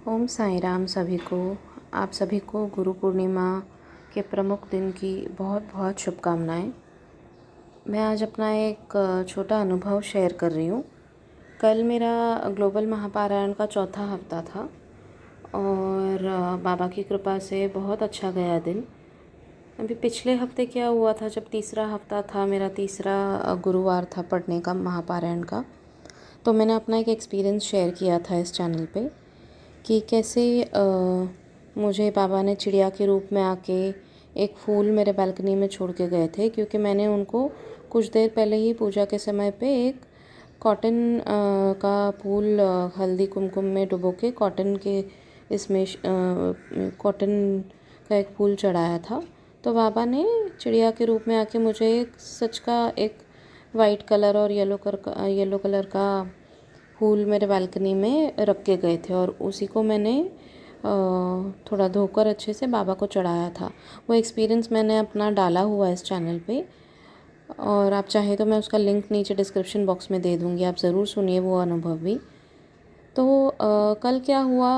ओम साई राम सभी को। आप सभी को गुरु पूर्णिमा के प्रमुख दिन की बहुत बहुत शुभकामनाएं। मैं आज अपना एक छोटा अनुभव शेयर कर रही हूँ। कल मेरा ग्लोबल महापारायण का चौथा हफ्ता था और बाबा की कृपा से बहुत अच्छा गया दिन। अभी पिछले हफ्ते क्या हुआ था, जब तीसरा हफ्ता था, मेरा तीसरा गुरुवार था पढ़ने का महापारायण का, तो मैंने अपना एक एक्सपीरियंस शेयर किया था इस चैनल पे कि कैसे मुझे बाबा ने चिड़िया के रूप में आके एक फूल मेरे बालकनी में छोड़ के गए थे, क्योंकि मैंने उनको कुछ देर पहले ही पूजा के समय पे एक कॉटन का फूल हल्दी कुमकुम में डुबो के कॉटन के इसमें कॉटन का एक फूल चढ़ाया था। तो बाबा ने चिड़िया के रूप में आके मुझे एक सच का एक वाइट कलर और येलो कलर का फूल मेरे बालकनी में रख के गए थे और उसी को मैंने थोड़ा धोकर अच्छे से बाबा को चढ़ाया था। वो एक्सपीरियंस मैंने अपना डाला हुआ है इस चैनल पे, और आप चाहे तो मैं उसका लिंक नीचे डिस्क्रिप्शन बॉक्स में दे दूँगी, आप ज़रूर सुनिए वो अनुभव भी। तो कल क्या हुआ,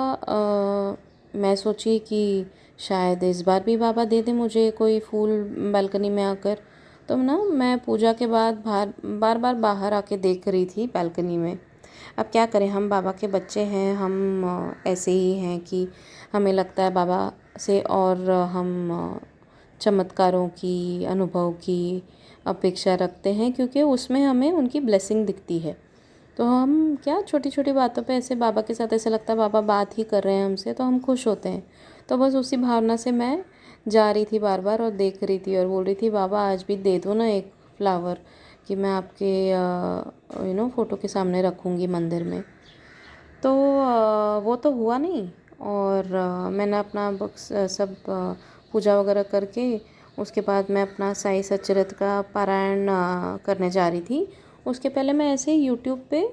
मैं सोची कि शायद इस बार भी बाबा दे दे मुझे कोई फूल बालकनी में आकर। तो ना मैं पूजा के बाद बार बार बाहर आके देख रही थी बालकनी में। अब क्या करें, हम बाबा के बच्चे हैं, हम ऐसे ही हैं कि हमें लगता है बाबा से और हम चमत्कारों की, अनुभव की अपेक्षा रखते हैं, क्योंकि उसमें हमें उनकी ब्लेसिंग दिखती है। तो हम क्या छोटी छोटी बातों पे ऐसे बाबा के साथ ऐसे लगता है बाबा बात ही कर रहे हैं हमसे, तो हम खुश होते हैं। तो बस उसी भावना से मैं जा रही थी बार बार और देख रही थी और बोल रही थी बाबा आज भी दे दो ना एक फ्लावर, कि मैं आपके फ़ोटो के सामने रखूँगी मंदिर में। तो वो तो हुआ नहीं, और मैंने अपना बुक्स सब पूजा वगैरह करके उसके बाद मैं अपना साई सच्चरित्र का पारायण करने जा रही थी। उसके पहले मैं ऐसे ही यूट्यूब पे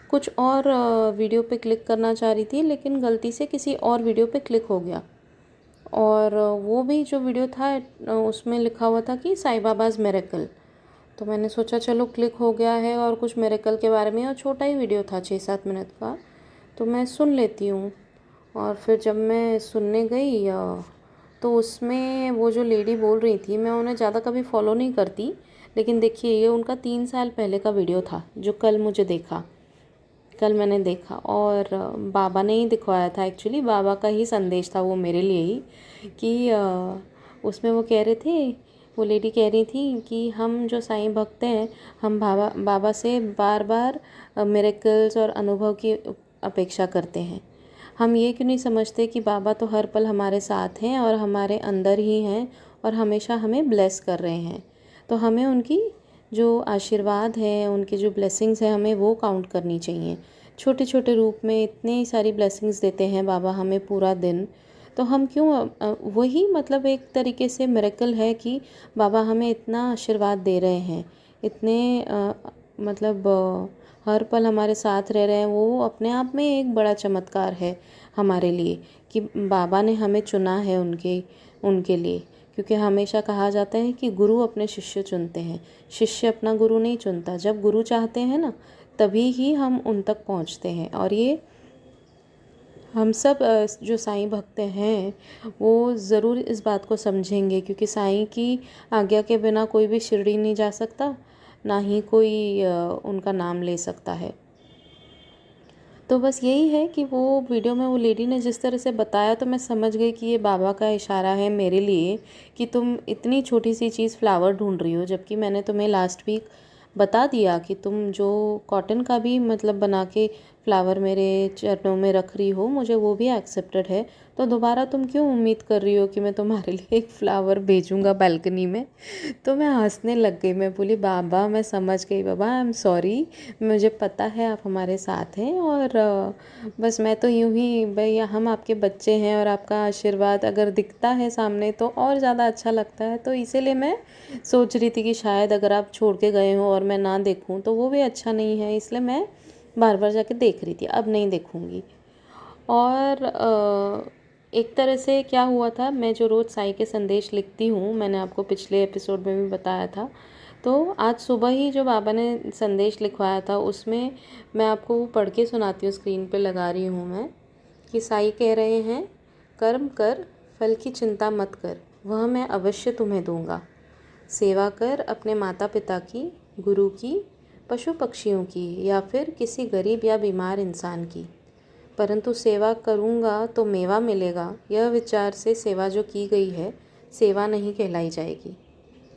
कुछ और वीडियो पे क्लिक करना चाह रही थी, लेकिन गलती से किसी और वीडियो पे क्लिक हो गया, और वो भी जो वीडियो था उसमें लिखा हुआ था कि साईं बाबाज़ मिरेकल। तो मैंने सोचा चलो क्लिक हो गया है और कुछ मिरेकल के बारे में, और छोटा ही वीडियो था 6-7 मिनट का, तो मैं सुन लेती हूँ। और फिर जब मैं सुनने गई तो उसमें वो जो लेडी बोल रही थी, मैं उन्हें ज़्यादा कभी फॉलो नहीं करती, लेकिन देखिए ये उनका 3 साल पहले का वीडियो था जो कल मैंने देखा, और बाबा ने ही दिखवाया था। एक्चुअली बाबा का ही संदेश था वो मेरे लिए ही, कि उसमें वो कह रहे थे, वो लेडी कह रही थी कि हम जो साईं भक्त हैं, हम बाबा से बार बार मिरेकल्स और अनुभव की अपेक्षा करते हैं। हम ये क्यों नहीं समझते कि बाबा तो हर पल हमारे साथ हैं और हमारे अंदर ही हैं और हमेशा हमें ब्लेस कर रहे हैं। तो हमें उनकी जो आशीर्वाद है, उनकी जो ब्लेसिंग्स है, हमें वो काउंट करनी चाहिए। छोटे छोटे रूप में इतनी सारी ब्लेसिंग्स देते हैं बाबा हमें पूरा दिन, तो हम क्यों वही मतलब एक तरीके से मिरेकल है कि बाबा हमें इतना आशीर्वाद दे रहे हैं, इतने मतलब हर पल हमारे साथ रह रहे हैं। वो अपने आप में एक बड़ा चमत्कार है हमारे लिए, कि बाबा ने हमें चुना है उनके लिए। क्योंकि हमेशा कहा जाता है कि गुरु अपने शिष्य चुनते हैं, शिष्य अपना गुरु नहीं चुनता। जब गुरु चाहते हैं ना, तभी ही हम उन तक पहुंचते हैं। और ये हम सब जो साईं भक्त हैं वो ज़रूर इस बात को समझेंगे, क्योंकि साईं की आज्ञा के बिना कोई भी शिरडी नहीं जा सकता, ना ही कोई उनका नाम ले सकता है। तो बस यही है कि वो वीडियो में वो लेडी ने जिस तरह से बताया, तो मैं समझ गई कि ये बाबा का इशारा है मेरे लिए, कि तुम इतनी छोटी सी चीज़ फ्लावर ढूंढ रही हो, जबकि मैंने तुम्हें लास्ट वीक बता दिया कि तुम जो कॉटन का भी मतलब बना के फ्लावर मेरे चरणों में रख रही हो, मुझे वो भी एक्सेप्टेड है। तो दोबारा तुम क्यों उम्मीद कर रही हो कि मैं तुम्हारे लिए एक फ़्लावर भेजूँगा बालकनी में। तो मैं हंसने लग गई, मैं बोली बाबा मैं समझ गई, बाबा आई एम सॉरी, मुझे पता है आप हमारे साथ हैं, और बस मैं तो यूं ही भैया, हम आपके बच्चे हैं और आपका आशीर्वाद अगर दिखता है सामने तो और ज़्यादा अच्छा लगता है। तो इसीलिए मैं सोच रही थी कि शायद अगर आप छोड़ के गए हो और मैं ना देखूं तो वो भी अच्छा नहीं है, इसलिए मैं बार बार जाके देख रही थी, अब नहीं देखूंगी। और एक तरह से क्या हुआ था, मैं जो रोज़ साईं के संदेश लिखती हूँ, मैंने आपको पिछले एपिसोड में भी बताया था, तो आज सुबह ही जो बाबा ने संदेश लिखवाया था उसमें मैं आपको वो पढ़ के सुनाती हूँ, स्क्रीन पे लगा रही हूँ मैं, कि साईं कह रहे हैं, कर्म कर, फल की चिंता मत कर, वह मैं अवश्य तुम्हें दूंगा। सेवा कर अपने माता पिता की, गुरु की, पशु पक्षियों की या फिर किसी गरीब या बीमार इंसान की। परंतु सेवा करूंगा तो मेवा मिलेगा, यह विचार से सेवा जो की गई है सेवा नहीं कहलाई जाएगी।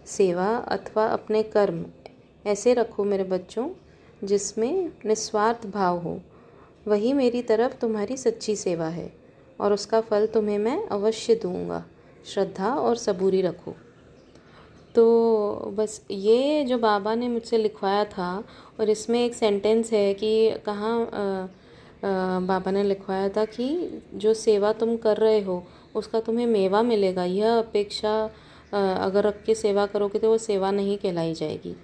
सेवा अथवा अपने कर्म ऐसे रखो मेरे बच्चों जिसमें निस्वार्थ भाव हो, वही मेरी तरफ तुम्हारी सच्ची सेवा है और उसका फल तुम्हें मैं अवश्य दूंगा। श्रद्धा और सबूरी रखो। तो बस ये जो बाबा ने मुझसे लिखवाया था, और इसमें एक सेंटेंस है कि कहाँ बाबा ने लिखवाया था कि जो सेवा तुम कर रहे हो उसका तुम्हें मेवा मिलेगा, यह अपेक्षा अगर रख के सेवा करोगे तो वो सेवा नहीं कहलाई जाएगी।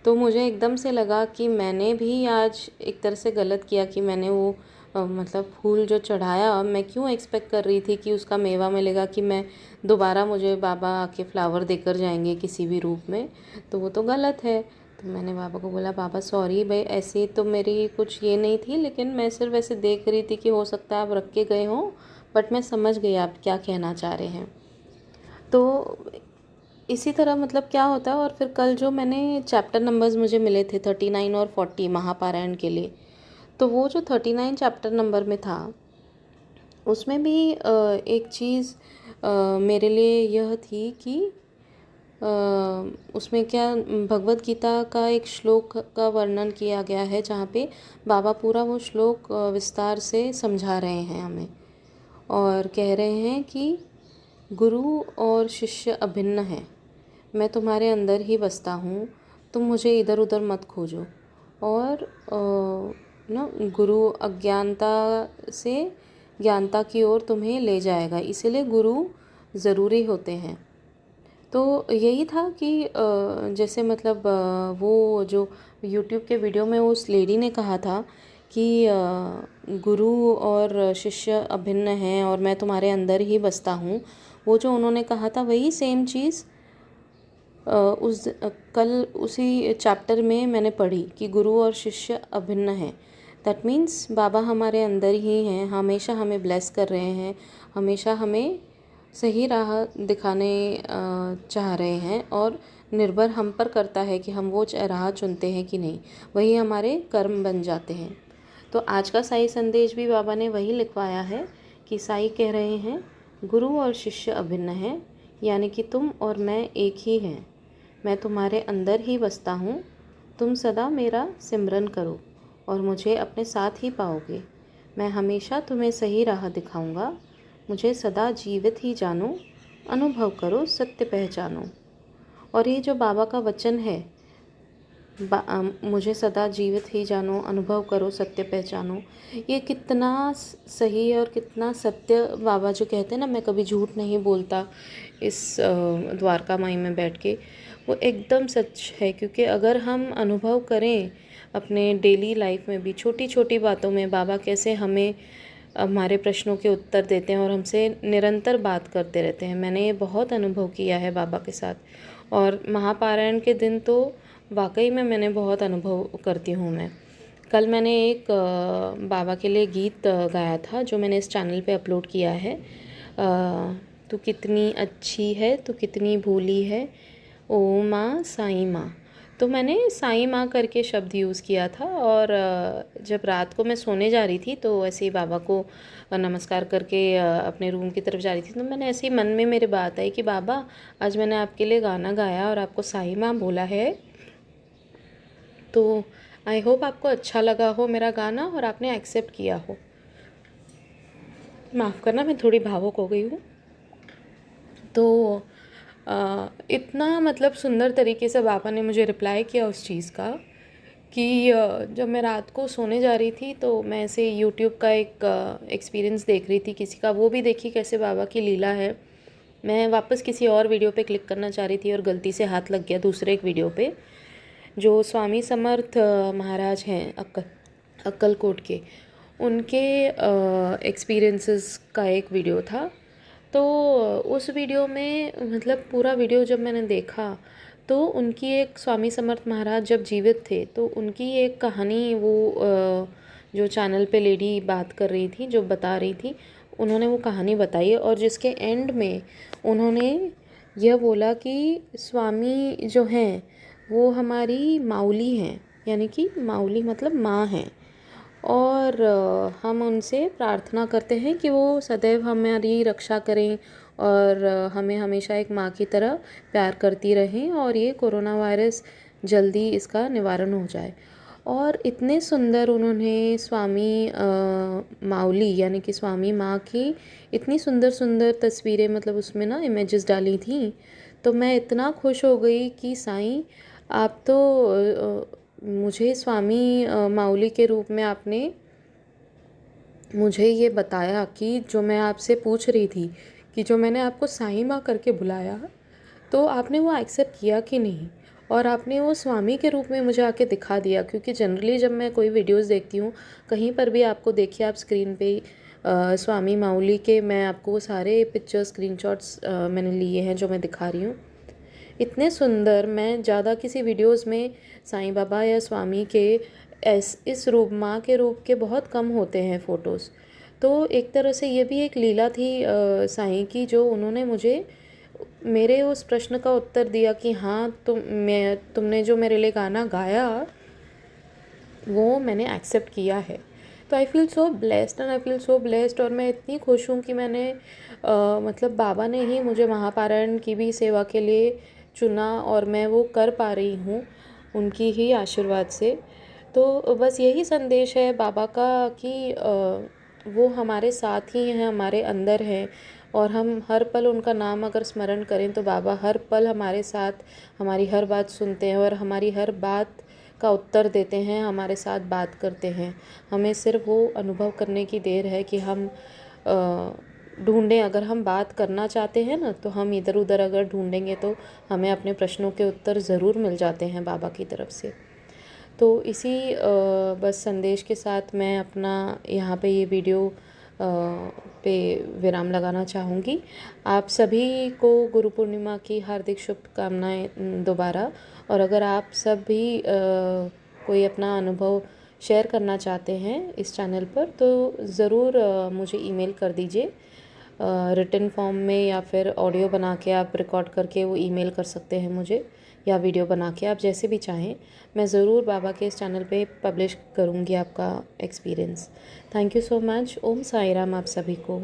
तो मुझे एकदम से लगा कि मैंने भी आज एक तरह से गलत किया कि मैंने वो मतलब फूल जो चढ़ाया, मैं क्यों एक्सपेक्ट कर रही थी कि उसका मेवा मिलेगा, कि मैं दोबारा मुझे बाबा आके फ्लावर देकर जाएंगे किसी भी रूप में, तो वो तो गलत है। तो मैंने बाबा को बोला, बाबा सॉरी भाई, ऐसी तो मेरी कुछ ये नहीं थी, लेकिन मैं सिर्फ ऐसे देख रही थी कि हो सकता है आप रख के गए हों, बट मैं समझ गई आप क्या कहना चाह रहे हैं। तो इसी तरह मतलब क्या होता है। और फिर कल जो मैंने चैप्टर नंबर्स मुझे मिले थे 39 और 40 महापारायण के लिए, तो वो जो 39 चैप्टर नंबर में था उसमें भी एक चीज़ मेरे लिए यह थी कि उसमें क्या भगवत गीता का एक श्लोक का वर्णन किया गया है, जहाँ पे बाबा पूरा वो श्लोक विस्तार से समझा रहे हैं हमें, और कह रहे हैं कि गुरु और शिष्य अभिन्न हैं, मैं तुम्हारे अंदर ही बसता हूँ, तुम मुझे इधर उधर मत खोजो। और गुरु अज्ञानता से ज्ञानता की ओर तुम्हें ले जाएगा, इसीलिए गुरु ज़रूरी होते हैं। तो यही था कि जैसे मतलब वो जो यूट्यूब के वीडियो में उस लेडी ने कहा था कि गुरु और शिष्य अभिन्न हैं और मैं तुम्हारे अंदर ही बसता हूँ, वो जो उन्होंने कहा था वही सेम चीज़ कल उसी चैप्टर में मैंने पढ़ी कि गुरु और शिष्य अभिन्न हैं। दैट मीन्स बाबा हमारे अंदर ही हैं, हमेशा हमें ब्लेस कर रहे हैं, हमेशा हमें सही राह दिखाने चाह रहे हैं, और निर्भर हम पर करता है कि हम वो राह चुनते हैं कि नहीं, वही हमारे कर्म बन जाते हैं। तो आज का साई संदेश भी बाबा ने वही लिखवाया है कि साई कह रहे हैं, गुरु और शिष्य अभिन्न हैं, यानी कि तुम और मैं एक ही हैं, मैं तुम्हारे अंदर ही बसता हूँ, तुम सदा मेरा सिमरन करो और मुझे अपने साथ ही पाओगे, मैं हमेशा तुम्हें सही राह दिखाऊंगा, मुझे सदा जीवित ही जानो, अनुभव करो सत्य पहचानो। और ये जो बाबा का वचन है, मुझे सदा जीवित ही जानो, अनुभव करो सत्य पहचानो, ये कितना सही और कितना सत्य। बाबा जो कहते हैं ना, मैं कभी झूठ नहीं बोलता, इस द्वारका माई में बैठ के, वो एकदम सच है। क्योंकि अगर हम अनुभव करें अपने डेली लाइफ में भी, छोटी छोटी बातों में बाबा कैसे हमें हमारे प्रश्नों के उत्तर देते हैं और हमसे निरंतर बात करते रहते हैं। मैंने ये बहुत अनुभव किया है बाबा के साथ, और महापारायण के दिन तो वाकई में मैंने बहुत अनुभव करती हूँ मैं। कल मैंने एक बाबा के लिए गीत गाया था, जो मैंने इस चैनल पे अपलोड किया है। तू कितनी अच्छी है, तू कितनी भोली है, ओ माँ साईं माँ। तो मैंने साईं माँ करके शब्द यूज़ किया था, और जब रात को मैं सोने जा रही थी तो ऐसे ही बाबा को नमस्कार करके अपने रूम की तरफ जा रही थी, तो मैंने ऐसे ही मन में मेरे बात आई कि बाबा, आज मैंने आपके लिए गाना गाया और आपको साईं माँ बोला है, तो आई होप आपको अच्छा लगा हो मेरा गाना और आपने एक्सेप्ट किया हो। माफ़ करना, मैं थोड़ी भावुक हो गई हूँ। तो इतना मतलब सुंदर तरीके से बाबा ने मुझे रिप्लाई किया उस चीज़ का कि जब मैं रात को सोने जा रही थी तो मैं ऐसे यूट्यूब का एक एक्सपीरियंस देख रही थी किसी का, वो भी देखी कैसे बाबा की लीला है। मैं वापस किसी और वीडियो पे क्लिक करना चाह रही थी और गलती से हाथ लग गया दूसरे एक वीडियो पे, जो स्वामी समर्थ महाराज हैं अक्कलकोट के, उनके एक्सपीरियंसेस का एक वीडियो था। तो उस वीडियो में मतलब पूरा वीडियो जब मैंने देखा तो उनकी एक, स्वामी समर्थ महाराज जब जीवित थे तो उनकी एक कहानी वो जो चैनल पे लेडी बात कर रही थी, जो बता रही थी, उन्होंने वो कहानी बताई है और जिसके एंड में उन्होंने यह बोला कि स्वामी जो हैं वो हमारी माउली हैं, यानी कि माउली मतलब माँ हैं। और हम उनसे प्रार्थना करते हैं कि वो सदैव हमारी रक्षा करें और हमें हमेशा एक माँ की तरह प्यार करती रहें और ये कोरोना वायरस जल्दी इसका निवारण हो जाए। और इतने सुंदर उन्होंने स्वामी माउली यानी कि स्वामी माँ की इतनी सुंदर सुंदर तस्वीरें, मतलब उसमें ना इमेजेस डाली थी, तो मैं इतना खुश हो गई कि साईं आप तो मुझे स्वामी माउली के रूप में आपने मुझे ये बताया कि जो मैं आपसे पूछ रही थी कि जो मैंने आपको साईं माँ करके बुलाया, तो आपने वो एक्सेप्ट किया कि नहीं, और आपने वो स्वामी के रूप में मुझे आके दिखा दिया। क्योंकि जनरली जब मैं कोई वीडियोस देखती हूँ, कहीं पर भी आपको देखिए आप स्क्रीन पे स्वामी माउली के मैं आपको वो सारे पिक्चर स्क्रीनशॉट्स मैंने लिए हैं जो मैं दिखा रही हूँ। इतने सुंदर, मैं ज़्यादा किसी वीडियोस में साईं बाबा या स्वामी के इस रूप माँ के रूप के बहुत कम होते हैं फ़ोटोज़। तो एक तरह से ये भी एक लीला थी साईं की, जो उन्होंने मुझे मेरे उस प्रश्न का उत्तर दिया कि हाँ तुमने जो मेरे लिए गाना गाया वो मैंने एक्सेप्ट किया है। तो I feel so blessed and I feel so blessed. और मैं इतनी खुश हूँ कि मैंने मतलब बाबा ने ही मुझे महापारायण की भी सेवा के लिए चुना और मैं वो कर पा रही हूँ उनकी ही आशीर्वाद से। तो बस यही संदेश है बाबा का कि वो हमारे साथ ही हैं, हमारे अंदर हैं, और हम हर पल उनका नाम अगर स्मरण करें तो बाबा हर पल हमारे साथ हमारी हर बात सुनते हैं और हमारी हर बात का उत्तर देते हैं, हमारे साथ बात करते हैं। हमें सिर्फ वो अनुभव करने की देर है कि हम ढूंढें। अगर हम बात करना चाहते हैं ना, तो हम इधर उधर अगर ढूंढेंगे तो हमें अपने प्रश्नों के उत्तर ज़रूर मिल जाते हैं बाबा की तरफ से। तो इसी बस संदेश के साथ मैं अपना यहाँ पे ये वीडियो पे विराम लगाना चाहूँगी। आप सभी को गुरु पूर्णिमा की हार्दिक शुभकामनाएं दोबारा। और अगर आप सब भी कोई अपना अनुभव शेयर करना चाहते हैं इस चैनल पर, तो ज़रूर मुझे ईमेल कर दीजिए रिटन फॉर्म में, या फिर ऑडियो बना के आप रिकॉर्ड करके वो ईमेल कर सकते हैं मुझे, या वीडियो बना के, आप जैसे भी चाहें। मैं ज़रूर बाबा के इस चैनल पे पब्लिश करूँगी आपका experience. Thank you so much. Om Sai Ram आप सभी को।